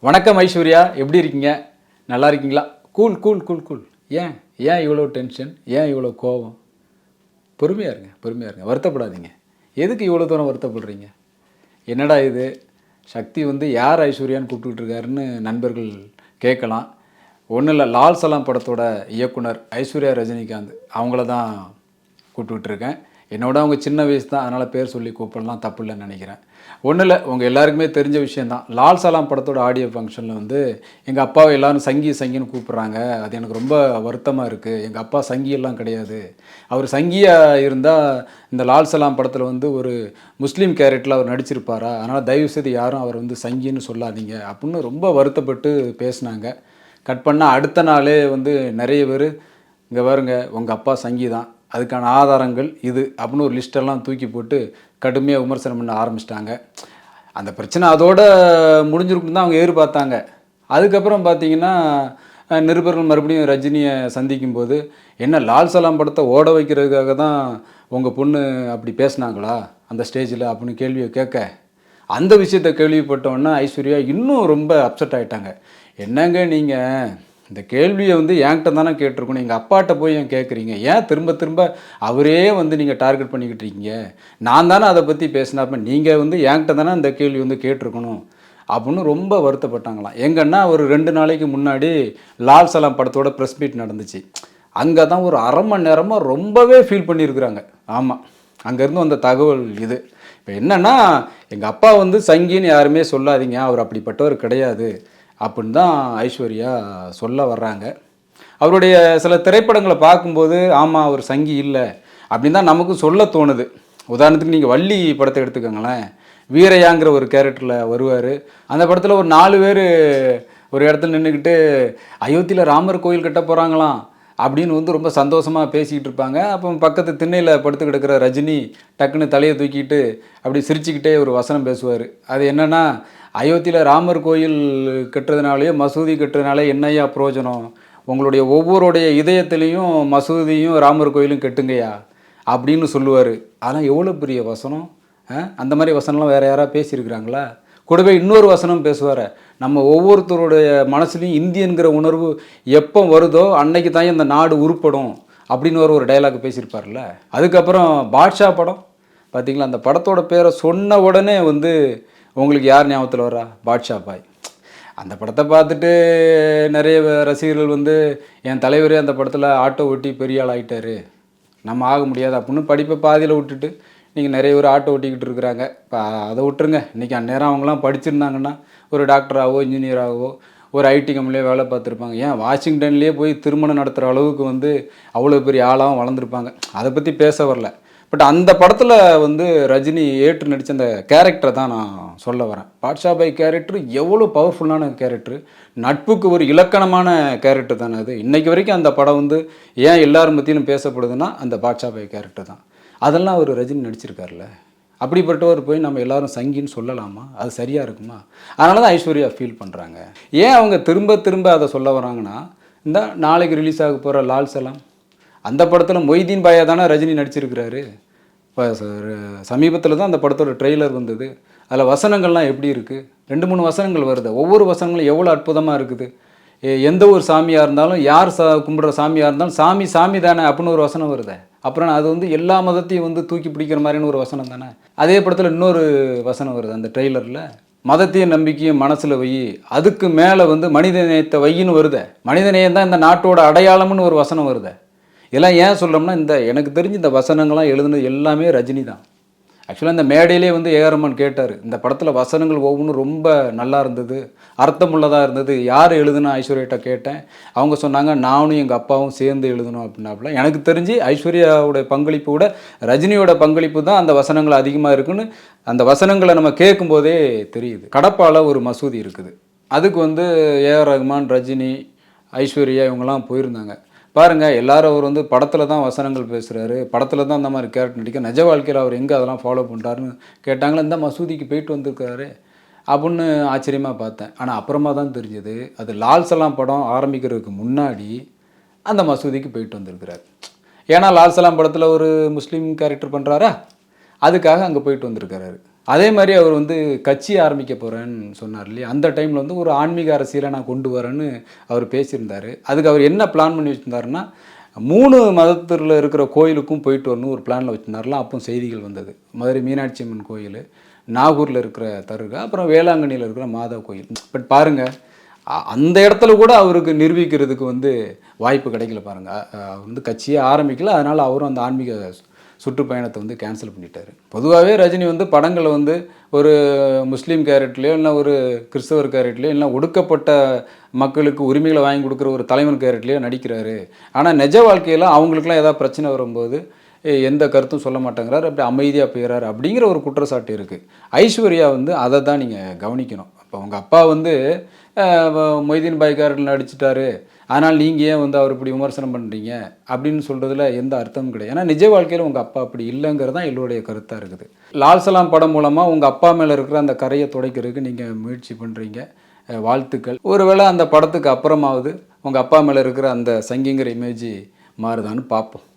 வணக்கம் ஐஸ்வர்யா, எப்படி இருக்கீங்க? நல்லா இருக்கீங்களா? Cool cool cool cool. ஏன் ஏன் இவ்வளோ டென்ஷன்? ஏன் இவ்வளோ கோவம்? பொறுமையாக இருங்க, பொறுமையாக இருங்க, வருத்தப்படாதீங்க. எதுக்கு இவ்வளோ தூரம் வருத்தப்படுறீங்க? என்னடா இது, சக்தி வந்து யார் ஐஸ்வர்யான்னு கூப்பிட்டுட்டு இருக்காருன்னு நண்பர்கள் கேட்கலாம். ஒன்றும் இல்லை, லால் சலாம் படத்தோட இயக்குனர் ஐஸ்வர்யா ரஜினிகாந்த் அவங்கள தான் கூப்பிட்டுக்கிட்டு இருக்கேன். என்னோட அவங்க சின்ன வயசு தான், அதனால் பேர் சொல்லி கூப்பிடலாம், தப்பு இல்லைன்னு நினைக்கிறேன். ஒன்றும் இல்லை, உங்கள் எல்லாருக்குமே தெரிஞ்ச விஷயந்தான். லால் சலாம் படத்தோட ஆடியோ ஃபங்க்ஷனில் வந்து எங்கள் அப்பாவை எல்லோரும் சங்கின்னு கூப்பிட்றாங்க. அது எனக்கு ரொம்ப வருத்தமாக இருக்குது. எங்கள் அப்பா சங்கியெல்லாம் கிடையாது. அவர் சங்கியாக இருந்தால் இந்த லால் சலாம் படத்தில் வந்து ஒரு முஸ்லீம் கேரக்டரில் அவர் நடிச்சிருப்பாரா? அதனால் தயவுசெய்து யாரும் அவர் வந்து சங்கின்னு சொல்லாதீங்க அப்படின்னு ரொம்ப வருத்தப்பட்டு பேசினாங்க. கட் பண்ணால் அடுத்த நாளே வந்து நிறைய பேர், இங்கே பாருங்க உங்கள் அப்பா சங்கி தான், அதுக்கான ஆதாரங்கள் இது அப்படின்னு ஒரு லிஸ்ட்டெல்லாம் தூக்கி போட்டு கடுமையாக விமர்சனம் பண்ண ஆரம்பிச்சிட்டாங்க. அந்த பிரச்சனை அதோடு முடிஞ்சிருக்குன்னு தான் அவங்க எதிர்பார்த்தாங்க. அதுக்கப்புறம் பார்த்தீங்கன்னா நிருபர்கள் மறுபடியும் ரஜினியை சந்திக்கும்போது, என்ன லால் சலாம் படத்தை ஓட வைக்கிறதுக்காக தான் உங்கள் பொண்ணு அப்படி பேசுனாங்களா அந்த ஸ்டேஜில் அப்படின்னு கேள்வியை கேட்க, அந்த விஷயத்தை கேள்விப்பட்டோன்னா ஐஸ்வர்யா இன்னும் ரொம்ப அப்செட் ஆகிட்டாங்க. என்னங்க நீங்கள் இந்த கேள்வியை வந்து என்கிட்ட தானே கேட்டிருக்கணும், எங்கள் அப்பாட்ட போய் ஏன் கேட்குறீங்க? ஏன் திரும்ப திரும்ப அவரே வந்து நீங்கள் டார்கெட் பண்ணிக்கிட்டு இருக்கீங்க? நான் தானே அதை பற்றி பேசினப்ப நீங்கள் வந்து என்கிட்ட தானே அந்த கேள்வி வந்து கேட்டிருக்கணும் அப்படின்னு ரொம்ப வருத்தப்பட்டாங்களாம். எங்கன்னா ஒரு 2 நாளைக்கு முன்னாடி லால் சலாம் படத்தோட ப்ரெஸ் மீட் நடந்துச்சு. அங்கே தான் ஒரு அரை மணி நேரமாக ரொம்பவே ஃபீல் பண்ணியிருக்கிறாங்க. ஆமாம், அங்கேருந்து வந்த தகவல் இது. இப்போ என்னென்னா, எங்கள் அப்பா வந்து சங்கின்னு யாருமே சொல்லாதீங்க, அவர் அப்படிப்பட்டவர் கிடையாது அப்படின்னு தான் ஐஸ்வர்யா சொல்ல வர்றாங்க. அவருடைய சில திரைப்படங்களை பார்க்கும்போது ஆமாம் அவர் சங்கி இல்லை அப்படின்னு தான் நமக்கு சொல்ல தோணுது. உதாரணத்துக்கு நீங்கள் வள்ளி படத்தை எடுத்துக்கோங்களேன். வீரையாங்கிற ஒரு கேரக்டரில் வருவார். அந்த படத்தில் ஒரு 4 பேர் ஒரு இடத்துல நின்றுக்கிட்டு அயோத்தியில் ராமர் கோயில் கட்ட போகிறாங்களாம் அப்படின்னு வந்து ரொம்ப சந்தோஷமாக பேசிக்கிட்டு இருப்பாங்க. அப்போ பக்கத்து திண்ணையில் படுத்து கிடக்கிற ரஜினி டக்குன்னு தலையை தூக்கிட்டு அப்படி சிரிச்சுக்கிட்டே ஒரு வசனம் பேசுவார். அது என்னென்னா, அயோத்தியில் ராமர் கோயில் கட்டுறதுனாலேயோ மசூதி கட்டுறதுனால என்னையா பிரயோஜனம்? உங்களுடைய ஒவ்வொருடைய இதயத்துலேயும் மசூதியும் ராமர் கோயிலும் கட்டுங்கய்யா அப்படின்னு சொல்லுவார். அதெல்லாம் எவ்வளோ பெரிய வசனம்! அந்த மாதிரி வசனம்லாம் வேறு யாராவது பேசியிருக்கிறாங்களா? கூடவே இன்னொரு வசனம் பேசுவார். நம்ம ஒவ்வொருத்தருடைய மனசுலையும் இந்தியன்கிற உணர்வு எப்போ வருதோ அன்னைக்கு தான் இந்த நாடு உருப்படும் அப்படின்னு ஒரு டைலாக் பேசியிருப்பார்ல. அதுக்கப்புறம் பாட்ஷா படம் பார்த்திங்களா? அந்த படத்தோட பேரை சொன்ன உடனே வந்து உங்களுக்கு யார் ஞாபகத்தில் வரா? பாட்ஷா பாய். அந்த படத்தை பார்த்துட்டு நிறைய ரசிகர்கள் வந்து என் தலைவரே அந்த படத்தில் ஆட்டோ ஓட்டி பெரிய ஆள் ஆகிட்டார், நம்ம ஆக முடியாது அப்படின்னு படிப்பை பாதியில் விட்டுட்டு நீங்கள் நிறைய பேர் ஆட்டோ ஓட்டிக்கிட்டு இருக்கிறாங்க. இப்போ அதை விட்டுருங்க. இன்றைக்கி அந்நேரம் அவங்களாம் படிச்சிருந்தாங்கன்னா ஒரு டாக்டராகவோ இன்ஜினியராகவோ ஒரு ஐடி கம்பெனிலே வேலை பார்த்துருப்பாங்க. ஏன் வாஷிங்டன்லேயே போய் திருமணம் நடத்துகிற அளவுக்கு வந்து அவ்வளோ பெரிய ஆளாகவும் வளர்ந்துருப்பாங்க. அதை பற்றி பேச வரல. பட் அந்த படத்தில் வந்து ரஜினி ஏற்று நடித்த அந்த கேரக்டரை தான் நான் சொல்ல வரேன். பாட்ஷா பாய் கேரக்டர் எவ்வளோ பவர்ஃபுல்லான கேரக்டர், நட்புக்கு ஒரு இலக்கணமான கேரக்டர் தானே அது. இன்றைக்கு வரைக்கும் அந்த படம் வந்து ஏன் எல்லாரும் மத்தியிலும் பேசப்படுதுன்னா அந்த பாட்ஷா பாய் கேரக்டர் தான். அதெல்லாம் அவர் ரஜினி நடிச்சிருக்காருல்ல. அப்படிப்பட்டவர் போய் நம்ம எல்லாரும் சங்கின்னு சொல்லலாமா? அது சரியாக இருக்குமா? அதனால தான் ஐஸ்வர்யா ஃபீல் பண்ணுறாங்க. ஏன் அவங்க திரும்ப திரும்ப அதை சொல்ல வராங்கன்னா, இந்த நாளைக்கு ரிலீஸ் ஆக போகிற லால் சலாம் அந்த படத்தில் மொய்தீன் பாயா தானே ரஜினி நடிச்சிருக்கிறாரு. இப்போ சமீபத்தில் தான் அந்த படத்தோட ட்ரெய்லர் வந்தது. அதில் வசனங்கள்லாம் எப்படி இருக்குது? 2-3 வசனங்கள் வருது. ஒவ்வொரு வசனங்களும் எவ்வளோ அற்புதமாக இருக்குது. எந்த ஒரு சாமியாக இருந்தாலும், யார் கும்பிட்ற சாமியாக இருந்தாலும் சாமி சாமி தானே அப்படின்னு ஒரு வசனம் வருது. அப்புறம் அது வந்து எல்லா மதத்தையும் வந்து தூக்கி பிடிக்கிற மாதிரின்னு ஒரு வசனம் தானே. அதே படத்தில் இன்னொரு வசனம் வருது அந்த ட்ரெய்லரில், மதத்தையும் நம்பிக்கையும் மனசில் வை, அதுக்கு மேலே வந்து மனித நேயத்தை வையின்னு வருது. மனித நேயம் தான் இந்த நாட்டோட அடையாளம்னு ஒரு வசனம் வருது. இதெல்லாம் ஏன் சொல்கிறோம்னா, இந்த எனக்கு தெரிஞ்சு இந்த வசனங்கள்லாம் எழுதுனது எல்லாமே ரஜினி தான். ஆக்சுவலாக இந்த மேடையிலே வந்து ஏஆர் ரஹ்மான் கேட்டார், இந்த படத்தில் வசனங்கள் ஒவ்வொன்றும் ரொம்ப நல்லா இருந்தது, அர்த்தமுள்ளதாக இருந்தது, யார் எழுதுனா ஐஸ்வர்யாட்ட கேட்டேன். அவங்க சொன்னாங்க நானும் எங்கள் அப்பாவும் சேர்ந்து எழுதணும் அப்படின்னாப்புல. எனக்கு தெரிஞ்சு ஐஸ்வர்யாவோட பங்களிப்பு விட ரஜினியோட பங்களிப்பு தான் அந்த வசனங்கள் அதிகமாக இருக்குன்னு அந்த வசனங்களை நம்ம கேட்கும்போதே தெரியுது. கடப்பால் ஒரு மசூதி இருக்குது, அதுக்கு வந்து ஏஆர் ரஹ்மான், ரஜினி, ஐஸ்வர்யா இவங்கெல்லாம் போயிருந்தாங்க. பாருங்கள், எல்லாரும் அவர் வந்து படத்தில் தான் வசனங்கள் பேசுகிறாரு, படத்தில் தான் அந்த மாதிரி கேரக்டர் நடிக்க, நிஜ வாழ்க்கையில் அவர் எங்கே அதெல்லாம் ஃபாலோ பண்ணுறாருன்னு கேட்டாங்களே. இந்த மசூதிக்கு போயிட்டு வந்திருக்காரு அப்படின்னு ஆச்சரியமாக பார்த்தேன். ஆனால் அப்புறமா தான் தெரிஞ்சது, அது லால் சலாம் படம் ஆரம்பிக்கிறதுக்கு முன்னாடி அந்த மசூதிக்கு போயிட்டு வந்திருக்கிறார். ஏன்னா லால் சலாம் படத்தில் ஒரு முஸ்லீம் கேரக்டர் பண்ணுறாரா, அதுக்காக அங்கே போயிட்டு வந்திருக்கிறாரு. அதே மாதிரி அவர் வந்து கட்சி ஆரம்பிக்க போகிறேன்னு சொன்னார் இல்லையா, அந்த டைமில் வந்து ஒரு ஆன்மீக அரசியலை நான் கொண்டு வரேன்னு அவர் பேசியிருந்தார். அதுக்கு அவர் என்ன பிளான் பண்ணி வச்சுருந்தாருன்னா, 3 மதத்தில் இருக்கிற கோயிலுக்கும் போயிட்டு வரணும் ஒரு பிளானில் வச்சுருந்தாருலாம். அப்போ செய்திகள் வந்தது. மதுரை மீனாட்சி அம்மன் கோயில், நாகூரில் இருக்கிற தர்கா, அப்புறம் வேளாங்கண்ணியில் இருக்கிற மாதா கோயில். பட் பாருங்கள், அந்த இடத்துல கூட அவருக்கு நிரூபிக்கிறதுக்கு வந்து வாய்ப்பு கிடைக்கல பாருங்கள். அவர் வந்து கட்சியே ஆரம்பிக்கல. அதனால் அவரும் அந்த ஆன்மீக சுற்றுப்பயணத்தை வந்து கேன்சல் பண்ணிட்டார். பொதுவாகவே ரஜினி வந்து படங்களை வந்து ஒரு முஸ்லீம் கேரக்டர்லையோ இல்லை ஒரு கிறிஸ்தவர் கேரக்டர்லையோ இல்லை ஒடுக்கப்பட்ட மக்களுக்கு உரிமைகளை வாங்கி கொடுக்குற ஒரு தலைவன் கேரக்டர்லையோ நடிக்கிறாரு. ஆனால் நிஜ வாழ்க்கையில் அவங்களுக்குலாம் ஏதாவது பிரச்சனை வரும்போது எந்த கருத்தும் சொல்ல மாட்டேங்கிறார், அப்படி அமைதியாக போயிடுறாரு அப்படிங்கிற ஒரு குற்றச்சாட்டு இருக்குது. ஐஸ்வர்யா வந்து அதை தான் நீங்கள் கவனிக்கணும். அப்போ உங்கள் அப்பா வந்து மொய்தீன் பாய் கேரக்டரில் நடிச்சிட்டாரு, ஆனால் நீங்கள் ஏன் வந்து அவர் இப்படி விமர்சனம் பண்ணுறீங்க அப்படின்னு சொல்கிறதுல எந்த அர்த்தமும் கிடையாது. ஏன்னா நிஜ வாழ்க்கையில் உங்கள் அப்பா அப்படி இல்லைங்கிறது தான் எல்லோருடைய கருத்தாக இருக்குது. லால் சலாம் படம் மூலமாக உங்கள் அப்பா மேலே இருக்கிற அந்த கரையை துடைக்கிறதுக்கு நீங்கள் முயற்சி பண்ணுறீங்க, வாழ்த்துக்கள். ஒருவேளை அந்த படத்துக்கு அப்புறமாவது உங்கள் அப்பா மேலே இருக்கிற அந்த சங்கிங்கிற இமேஜ் மாறுதான்னு பார்ப்போம்.